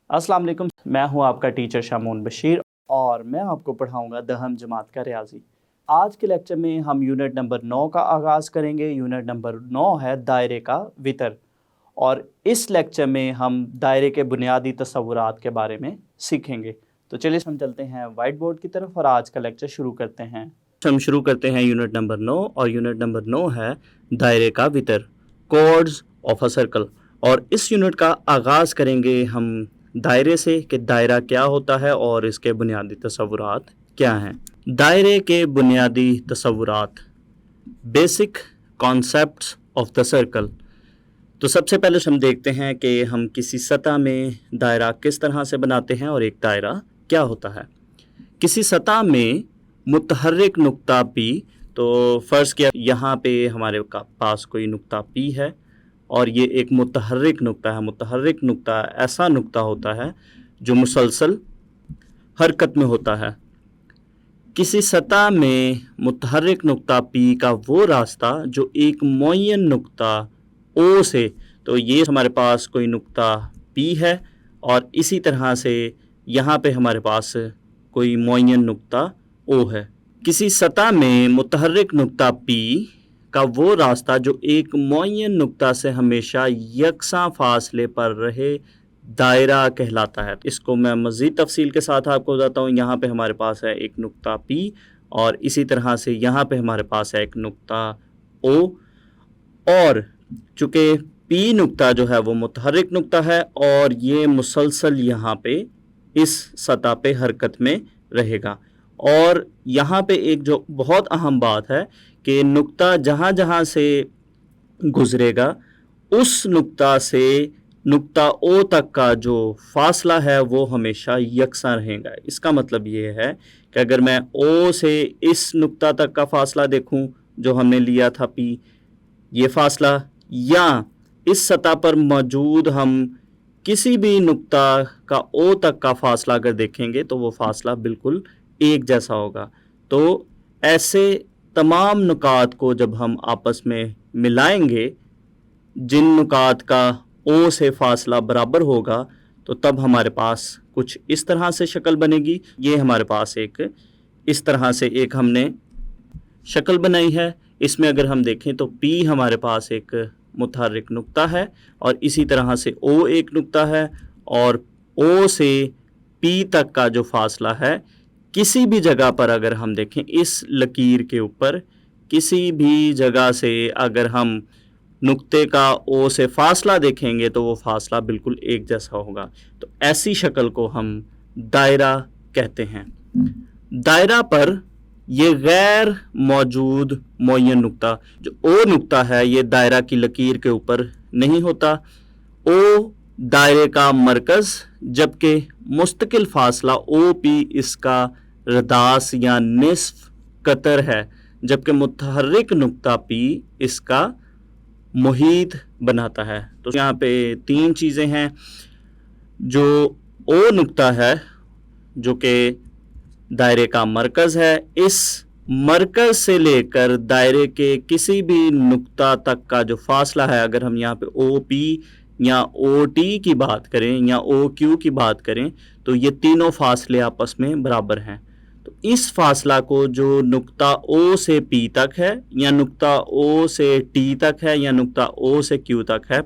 अस्सलाम वालेकुम, मैं हूं आपका टीचर शामून बशीर और मैं आपको पढ़ाऊंगा दहम जमात का रियाजी। आज के लेक्चर में हम यूनिट नंबर 9 का आगाज़ करेंगे। यूनिट नंबर 9 है दायरे का वितर, और इस लेक्चर में हम दायरे के बुनियादी तस्वुरात के बारे में सीखेंगे। तो चलिए हम चलते हैं वाइट बोर्ड की तरफ और आज का लेक्चर शुरू करते हैं। हम शुरू करते हैं यूनिट नंबर 9, और यूनिट नंबर 9 है दायरे का वितर, कोड्स ऑफ अ सर्कल। और इस यूनिट का आगाज़ करेंगे हम दायरे से कि दायरा क्या होता है और इसके बुनियादी तस्वुरात क्या हैं। दायरे के बुनियादी तस्वुरात, basic concepts of the circle. तो सबसे पहले हम देखते हैं कि हम किसी सतह में दायरा किस तरह से बनाते हैं और एक दायरा क्या होता है। किसी सतह में मुतहर्रिक नुक्ता पी, तो फ़र्ज़ किया यहाँ पे हमारे पास कोई नुक्ता पी है और ये एक मुतहर्रिक नुक्ता है। मुतहर्रिक नुक्ता ऐसा नुक्ता होता है जो मुसलसल हरकत में होता है। किसी सतह में मुतहर्रिक नुक्ता पी का वो रास्ता जो एक मुअय्यन नुक्ता ओ से, तो ये हमारे पास कोई नुक्ता पी है और इसी तरह से यहाँ पे हमारे पास कोई मुअय्यन नुक्ता ओ है। किसी सतह में मुतहर्रिक नुक्ता पी का वो रास्ता जो एक मुअय्यन नुक्ता से हमेशा यकसा फासले पर रहे दायरा कहलाता है। इसको मैं मज़ीद तफसील के साथ आपको बताता हूँ। यहाँ पे हमारे पास है एक नुक्ता पी और इसी तरह से यहाँ पे हमारे पास है एक नुक्ता ओ, और चूँकि पी नुक्ता जो है वो मुतहर्रिक नुक्ता है और ये मुसलसल यहाँ पे इस सतह पे हरकत में रहेगा। और यहाँ पे एक जो बहुत अहम बात है कि नुक्ता जहाँ जहाँ से गुज़रेगा उस नुक्ता से नुक्ता ओ तक का जो फ़ासला है वो हमेशा यकसा रहेगा। इसका मतलब ये है कि अगर मैं ओ से इस नुक्ता तक का फ़ासला देखूं जो हमने लिया था पी, ये फ़ासला, या इस सतह पर मौजूद हम किसी भी नुक्ता का ओ तक का फ़ासला अगर देखेंगे तो वो फ़ासला बिल्कुल एक जैसा होगा। तो ऐसे तमाम नुकात को जब हम आपस में मिलाएंगे, जिन नुकात का ओ से फ़ासला बराबर होगा, तो तब हमारे पास कुछ इस तरह से शक्ल बनेगी। ये हमारे पास एक इस तरह से एक हमने शक्ल बनाई है। इसमें अगर हम देखें तो पी हमारे पास एक मुतहर्रिक नुक्ता है और इसी तरह से ओ एक नुक्ता है, और ओ से पी तक का जो फ़ासला है किसी भी जगह पर अगर हम देखें इस लकीर के ऊपर किसी भी जगह से अगर हम नुक्ते का ओ से फ़ासला देखेंगे तो वो फ़ासला बिल्कुल एक जैसा होगा। तो ऐसी शक्ल को हम दायरा कहते हैं। दायरा पर ये गैर मौजूद मुअय्यन नुक्ता जो ओ नुक्ता है ये दायरा की लकीर के ऊपर नहीं होता। ओ दायरे का मरकज़, जबकि मुस्तकिल फ़ासला ओ पी इसका रदास या निस्फ कतर है, जबकि मुतहर्रिक नुक्ता पी इसका मुहीत बनाता है। तो यहाँ पे तीन चीज़ें हैं। जो ओ नुक्ता है जो कि दायरे का मरकज़ है, इस मरकज़ से लेकर दायरे के किसी भी नुक्ता तक का जो फ़ासला है, अगर हम यहाँ पे ओ पी या ओ टी की बात करें या ओ क्यू की बात करें तो ये तीनों फ़ासले आपस में बराबर हैं। तो इस फ़ासला को जो नुक्ता ओ से पी तक है या नुक्ता ओ से टी तक है या नुक्ता ओ से क्यू तक है,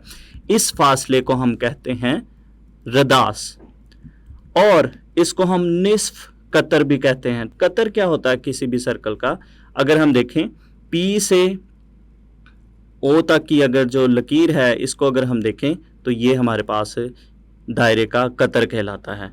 इस फ़ासले को हम कहते हैं रदास, और इसको हम निस्फ कतर भी कहते हैं। कतर क्या होता है किसी भी सर्कल का? अगर हम देखें पी से ओ तक की अगर जो लकीर है इसको अगर हम देखें तो ये हमारे पास दायरे का कतर कहलाता है।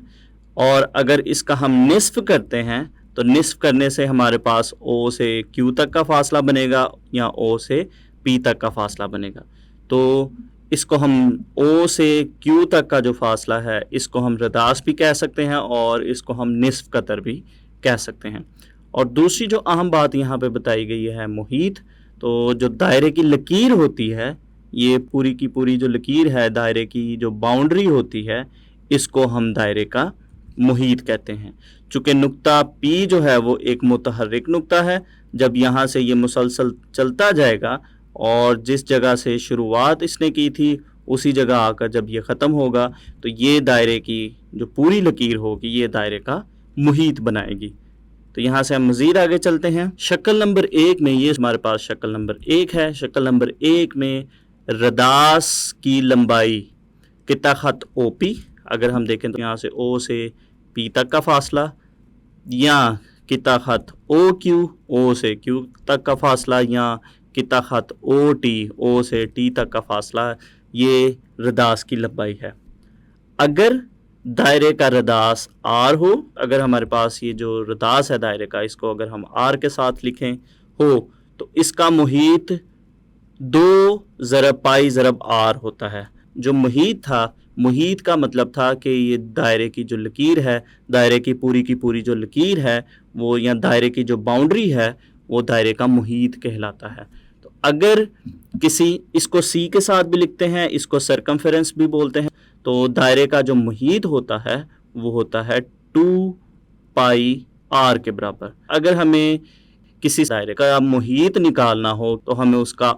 और अगर इसका हम निस्फ करते हैं तो निस्फ करने से हमारे पास ओ से क्यू तक का फ़ासला बनेगा या ओ से पी तक का फ़ासला बनेगा। तो इसको हम ओ से क्यू तक का जो फ़ासला है इसको हम रदास भी कह सकते हैं और इसको हम निस्फ कतर भी कह सकते हैं। और दूसरी जो अहम बात यहाँ पे बताई गई है मुहीत, तो जो दायरे की लकीर होती है, ये पूरी की पूरी जो लकीर है दायरे की जो बाउंड्री होती है, इसको हम दायरे का मुहीत कहते हैं। चूँकि नुक्ता पी जो है वो एक मुतहर्रिक नुक्ता है, जब यहाँ से ये मुसलसल चलता जाएगा और जिस जगह से शुरुआत इसने की थी उसी जगह आकर जब ये ख़त्म होगा तो ये दायरे की जो पूरी लकीर होगी ये दायरे का मुहीत बनाएगी। तो यहाँ से हम मज़ीद आगे चलते हैं। शक्ल नंबर 1 में, ये हमारे पास शक्ल नंबर 1 है। शक्ल नंबर 1 में रदास की लंबाई कितना ख़त OP, अगर हम देखें तो यहाँ से O से P तक का फासला, या कितना ख़त OQ, O से Q तक का फासला, या कितना ख़त OT, O से T तक का फासला, ये रदास की लंबाई है। अगर दायरे का रदास R हो, अगर हमारे पास ये जो रदास है दायरे का, इसको अगर हम R के साथ लिखें हो, तो इसका मुहीत 2 ज़रब पाई ज़रब R होता है। जो मुहीत था, मुहीत का मतलब था कि ये दायरे की जो लकीर है, दायरे की पूरी जो लकीर है वो, या दायरे की जो बाउंड्री है वो दायरे का मुहीत कहलाता है। तो अगर इसको C के साथ भी लिखते हैं, इसको सरकमफेरेंस भी बोलते हैं, तो दायरे का जो मुहीत होता है वो होता है 2 पाई R के बराबर। अगर हमें किसी दायरे का मुहीत निकालना हो तो हमें उसका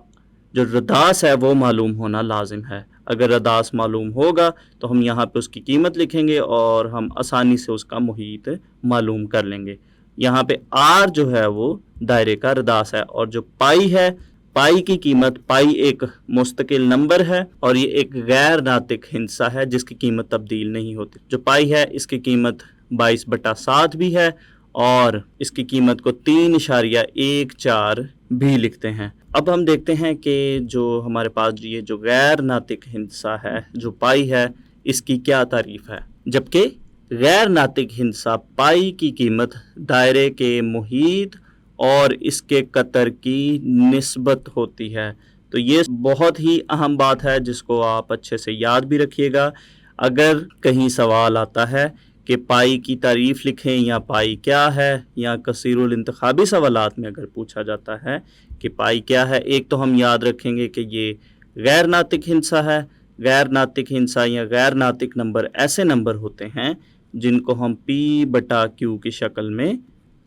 जो रदास है वो मालूम होना लाजिम है। अगर रदास मालूम होगा तो हम यहाँ पे उसकी कीमत लिखेंगे और हम आसानी से उसका मुहीत मालूम कर लेंगे। यहाँ पे R जो है वो दायरे का रदास है, और जो पाई है, पाई की कीमत, पाई एक मुस्तकिल नंबर है और ये एक गैर नातिक हिस्सा है जिसकी कीमत तब्दील नहीं होती। जो पाई है इसकी कीमत 22/7 भी है और इसकी कीमत को 3.14 भी लिखते हैं। अब हम देखते हैं कि जो हमारे पास ये जो गैर नातिक हिस्सा है, जो पाई है, इसकी क्या तारीफ है। जबकि गैर नातिक हिस्सा पाई की कीमत दायरे के मुहीत और इसके कतर की निस्बत होती है। तो ये बहुत ही अहम बात है जिसको आप अच्छे से याद भी रखिएगा। अगर कहीं सवाल आता है कि पाई की तारीफ़ लिखें या पाई क्या है, या कसीरुल इंतखाबी सवालात में अगर पूछा जाता है कि पाई क्या है, एक तो हम याद रखेंगे कि ये गैर नातिक हिस्सा है। गैर नातिक हिस्सा या गैर नातिक नंबर ऐसे नंबर होते हैं जिनको हम P/Q की शक्ल में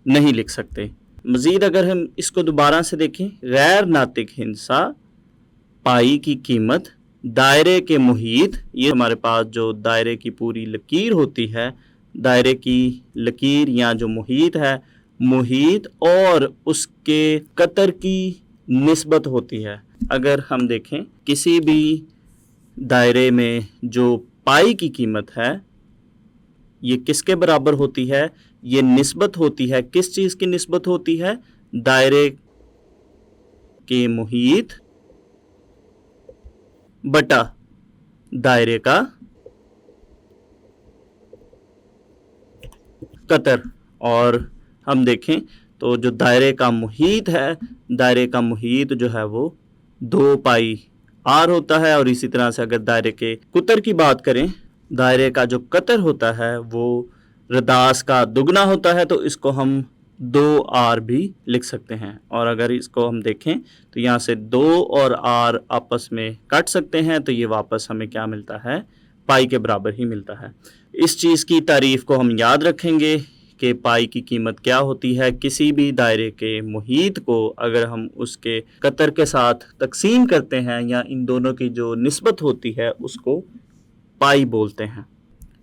नहीं लिख सकते। मज़ीद अगर हम इसको दोबारा से देखें, गैर नातिक हिस्सा पाई की कीमत दायरे के मुहीत, ये हमारे पास जो दायरे की पूरी लकीर होती है, दायरे की लकीर या जो मुहीत है, मुहीत और उसके कतर की निस्बत होती है। अगर हम देखें किसी भी दायरे में जो पाई की कीमत है ये किसके बराबर होती है, ये निस्बत होती है। किस चीज़ की निस्बत होती है? दायरे के मुहीत बटा दायरे का कतर। और हम देखें तो जो दायरे का मुहीत है, दायरे का मुहीत जो है वो 2 पाई R होता है, और इसी तरह से अगर दायरे के कुतर की बात करें, दायरे का जो कतर होता है वो रदास का दुगना होता है, तो इसको हम 2R भी लिख सकते हैं। और अगर इसको हम देखें तो यहाँ से 2 और R आपस में काट सकते हैं, तो ये वापस हमें क्या मिलता है? पाई के बराबर ही मिलता है। इस चीज़ की तारीफ़ को हम याद रखेंगे कि पाई की कीमत क्या होती है। किसी भी दायरे के मुहीत को अगर हम उसके कतर के साथ तकसीम करते हैं या इन दोनों की जो निस्बत होती है उसको पाई बोलते हैं।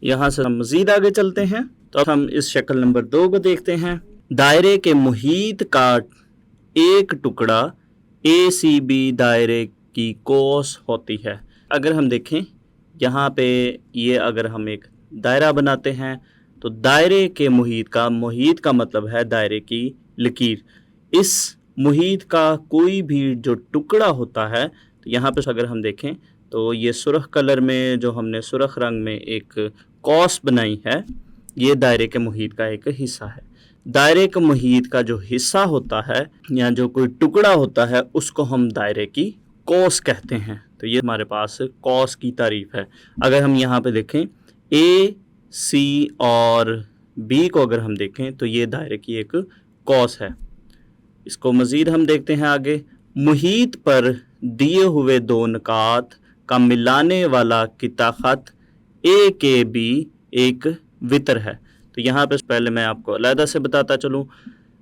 यहाँ से हम मज़ीद आगे चलते हैं तो हम इस शक्ल नंबर 2 को देखते हैं। दायरे के मुहीत का एक टुकड़ा ACB दायरे की कोस होती है। अगर हम देखें यहाँ पे, ये अगर हम एक दायरा बनाते हैं तो दायरे के मुहीत का मतलब है दायरे की लकीर। इस मुहीत का कोई भी जो टुकड़ा होता है, तो यहाँ पे अगर हम देखें तो ये सुर्ख कलर में जो हमने सुर्ख रंग में एक कॉस बनाई है, ये दायरे के मुहीत का एक हिस्सा है। दायरे के मुहीत का जो हिस्सा होता है या जो कोई टुकड़ा होता है उसको हम दायरे की कॉस कहते हैं। तो ये हमारे पास कॉस की तारीफ है। अगर हम यहाँ पे देखें A, C और B को अगर हम देखें तो ये दायरे की एक कॉस है। इसको मज़ीद हम देखते हैं आगे। मुहीत पर दिए हुए 2 नकात का मिलाने वाला किता खत A के B एक वितर है। तो यहाँ पे पहले मैं आपको अलहदा से बताता चलूँ,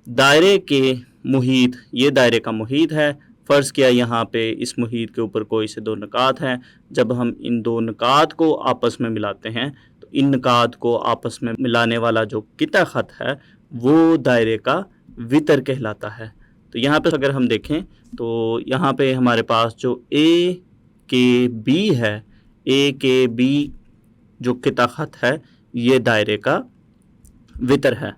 दायरे के मुहीत, ये दायरे का मुहीत है, फ़र्ज़ किया यहाँ पे इस मुहीत के ऊपर कोई से दो नकात हैं, जब हम इन दो नकात को आपस में मिलाते हैं तो इन नकात को आपस में मिलाने वाला जो किता ख़त है वो दायरे का वितर कहलाता है। तो यहाँ पे अगर हम देखें तो यहाँ पे हमारे पास जो ए के बी है, ए के बी जो किता ख़त है ये दायरे का वितर है,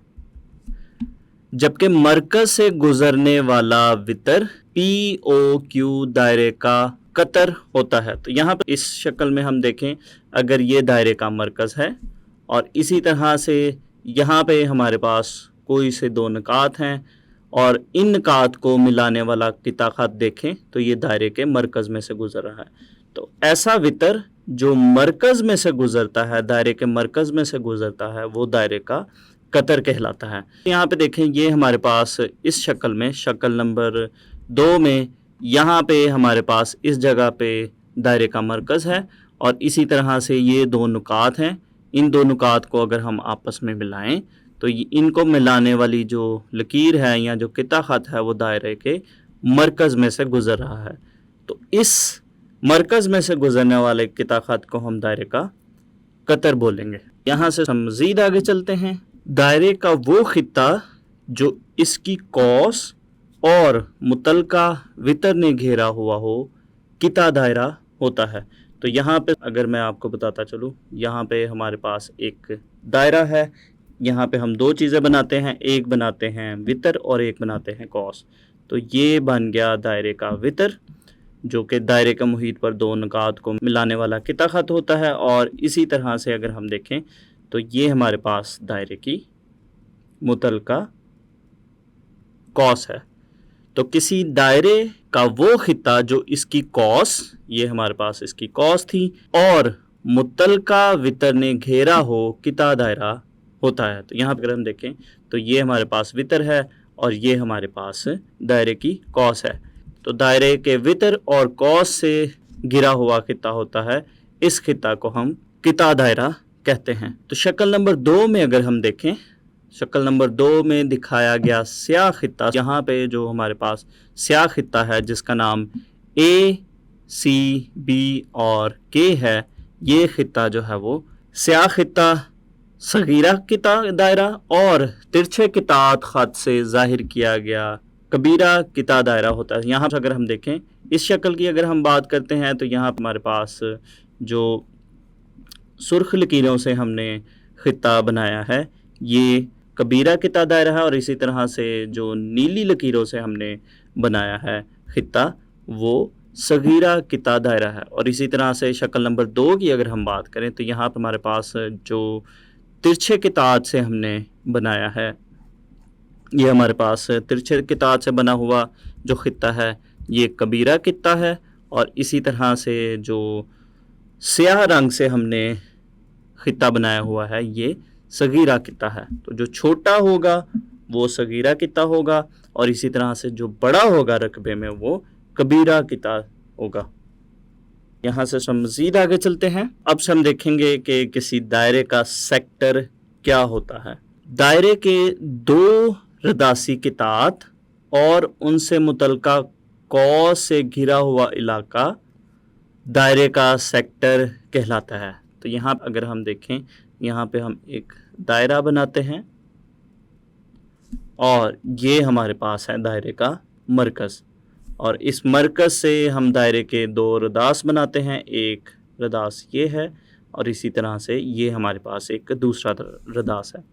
जबकि मरकज़ से गुज़रने वाला वितर पी ओ क्यू दायरे का कतर होता है। तो यहाँ पर इस शक्ल में हम देखें, अगर ये दायरे का मरकज़ है और इसी तरह से यहाँ पे हमारे पास कोई से दो नकात हैं और इन नकात को मिलाने वाला किता ख़त देखें तो ये दायरे के मरकज़ में से गुज़र रहा है। तो ऐसा वितर जो मरकज़ में से गुज़रता है, दायरे के मरकज़ में से गुज़रता है, वो दायरे का कतर कहलाता है। यहाँ पे देखें, ये हमारे पास इस शक्ल में, शक्ल नंबर 2 में, यहाँ पे हमारे पास इस जगह पे दायरे का मरकज़ है और इसी तरह से ये दो नुकात हैं। इन दो नुकात को अगर हम आपस में मिलाएं तो इनको मिलाने वाली जो लकीर है या जो किता ख़त है वो दायरे के मरकज़ में से गुज़र रहा है। तो इस मरकज़ में से गुज़रने वाले किता ख़त को हम दायरे का कतर बोलेंगे। यहाँ से हम मज़ीद आगे चलते हैं। दायरे का वो खित्ता जो इसकी कौस और मुतलका वितर ने घेरा हुआ हो, किता दायरा होता है। तो यहाँ पे अगर मैं आपको बताता चलूँ, यहाँ पे हमारे पास एक दायरा है, यहाँ पे हम दो चीज़ें बनाते हैं, एक बनाते हैं वितर और एक बनाते हैं कौस। तो ये बन गया दायरे का वितर, जो कि दायरे के मुहीत पर दो नकात को मिलाने वाला किता ख़त होता है। और इसी तरह से अगर हम देखें तो ये हमारे पास दायरे की मुतलका कौस है। तो किसी दायरे का वो खित्ता जो इसकी कौस, ये हमारे पास इसकी कौस थी, और मुतलका वितर ने घेरा हो, किता दायरा होता है। तो यहाँ पर अगर हम देखें तो ये हमारे पास वितर है और ये हमारे पास दायरे की कौस है। तो दायरे के वितर और कौस से घिरा हुआ खित्ता होता है, इस खित्ता को हम किता दायरा कहते हैं। तो शक्ल नंबर 2 में अगर हम देखें, शक्ल नंबर 2 में दिखाया गया स्याह खित्ता, यहाँ पे जो हमारे पास स्याह खित्ता है जिसका नाम ए, सी, बी और के है, ये खित्ता जो है वो स्याह खित्ता सगीरा किता दायरा और तिरछे कितात ख़त से ज़ाहिर किया गया कबीरा किता दायरा होता है। यहाँ पर अगर हम देखें इस शक्ल की अगर हम बात करते हैं तो यहाँ पर हमारे पास जो सुर्ख लकीरों से हमने खित्ता बनाया है ये कबीरा किता दायरा है और इसी तरह से जो नीली लकीरों से हमने बनाया है खित्ता वो सगीरा किता दायरा है। और इसी तरह से शक्ल नंबर 2 की अगर हम बात करें तो यहाँ पर हमारे पास जो तिरछे कितात से हमने बनाया है, ये हमारे पास तिरछे कितात से बना हुआ जो खित्ता है ये कबीरा कित्ता है। और इसी तरह से जो स्याह रंग से हमने खित्ता बनाया हुआ है ये सगीरा कित्ता है। तो जो छोटा होगा वो सगीरा कित्ता होगा और इसी तरह से जो बड़ा होगा रकबे में वो कबीरा कित्ता होगा। यहाँ से हम मज़ीद आगे चलते हैं। अब से हम देखेंगे कि किसी दायरे का सेक्टर क्या होता है। दायरे के दो रदासी कितात और उनसे मुतलका कौस से घिरा हुआ इलाका दायरे का सेक्टर कहलाता है। तो यहाँ अगर हम देखें, यहाँ पे हम एक दायरा बनाते हैं और ये हमारे पास है दायरे का मरकज़, और इस मरकज़ से हम दायरे के दो रदास बनाते हैं। एक रदास ये है और इसी तरह से ये हमारे पास एक दूसरा रदास है।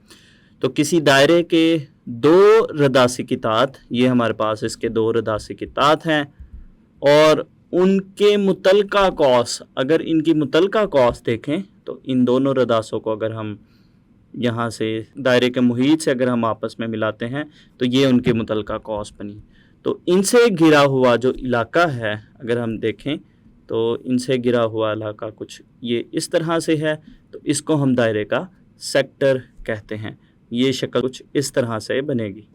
तो किसी दायरे के दो रदासी कितात, ये हमारे पास इसके दो रदासी कितात हैं और उनके मुतलका कौस, अगर इनकी मुतलका कौस देखें तो इन दोनों रदासों को अगर हम यहाँ से दायरे के मुहीत से अगर हम आपस में मिलाते हैं तो ये उनके मुतलका कौस बनी। तो इनसे घिरा हुआ जो इलाका है अगर हम देखें तो इनसे घिरा हुआ इलाका कुछ ये इस तरह से है, तो इसको हम दायरे का सेक्टर कहते हैं। ये शक्ल कुछ इस तरह से बनेगी।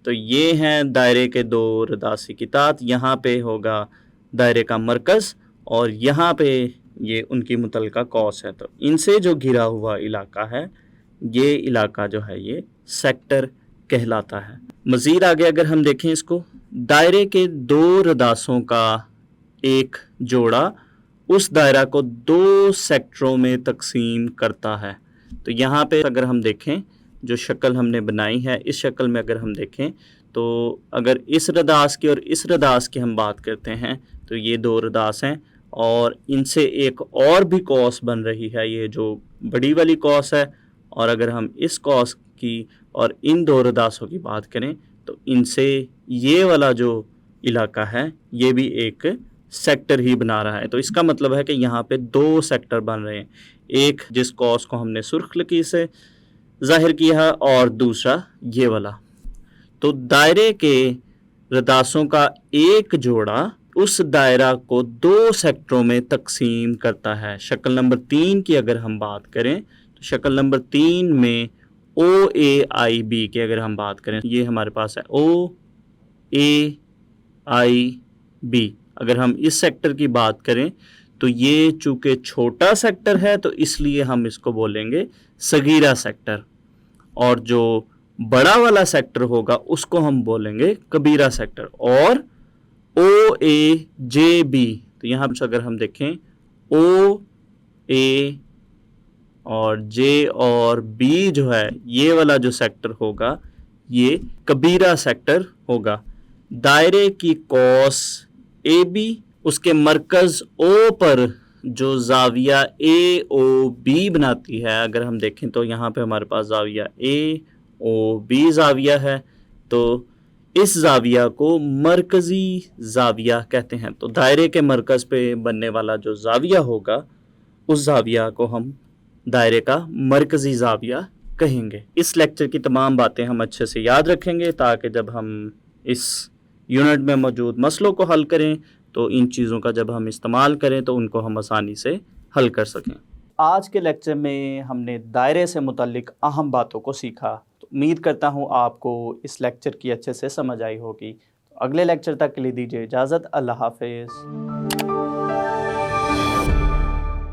तो ये हैं दायरे के दो रदासी कितात, यहाँ पे होगा दायरे का मरकज़ और यहाँ पे ये उनकी मुतलका कौस है। तो इनसे जो घिरा हुआ इलाका है ये इलाका जो है ये सेक्टर कहलाता है। मज़ीद आगे अगर हम देखें इसको, दायरे के दो रदासों का एक जोड़ा उस दायरा को दो सेक्टरों में तकसीम करता है। तो यहाँ पे अगर हम देखें जो शक्ल हमने बनाई है, इस शक्ल में अगर हम देखें तो अगर इस रदास की और इस रदास की हम बात करते हैं तो ये दो रदास हैं और इनसे एक और भी कॉस बन रही है, ये जो बड़ी वाली कॉस है। और अगर हम इस कॉस की और इन दो रदासों की बात करें तो इनसे ये वाला जो इलाका है ये भी एक सेक्टर ही बना रहा है। तो इसका मतलब है कि यहाँ पे दो सेक्टर बन रहे हैं, एक जिस कॉस को हमने सुर्ख लकीर से जाहिर किया है और दूसरा ये वाला। तो दायरे के रदासों का एक जोड़ा उस दायरा को दो सेक्टरों में तकसीम करता है। शक्ल नंबर 3 की अगर हम बात करें तो शक्ल नंबर 3 में OAIB की अगर हम बात करें, ये हमारे पास है OAIB। अगर हम इस सेक्टर की बात करें तो ये चूँकि छोटा सेक्टर है तो इसलिए हम इसको बोलेंगे सगीरा सेक्टर, और जो बड़ा वाला सेक्टर होगा उसको हम बोलेंगे कबीरा सेक्टर। और OAJB, तो यहाँ पर अगर हम देखें OA और J और B जो है, ये वाला जो सेक्टर होगा ये कबीरा सेक्टर होगा। दायरे की कॉस AB, उसके मरकज़ O पर जो जाविया AOB बनाती है, अगर हम देखें तो यहाँ पे हमारे पास जाविया AOB जाविया है, तो इस जाविया को मरकज़ी जाविया कहते हैं। तो दायरे के मरकज़ पे बनने वाला जो जाविया होगा उस जाविया को हम दायरे का मरकज़ी जाविया कहेंगे। इस लेक्चर की तमाम बातें हम अच्छे से याद रखेंगे ताकि जब हम इस यूनिट में मौजूद मसलों को हल करें तो इन चीज़ों का जब हम इस्तेमाल करें तो उनको हम आसानी से हल कर सकें। आज के लेक्चर में हमने दायरे से मुतल्लिक अहम बातों को सीखा। तो उम्मीद करता हूँ आपको इस लेक्चर की अच्छे से समझ आई होगी। तो अगले लेक्चर तक के लिए दीजिए इजाज़त। अल्लाह हाफ़िज़।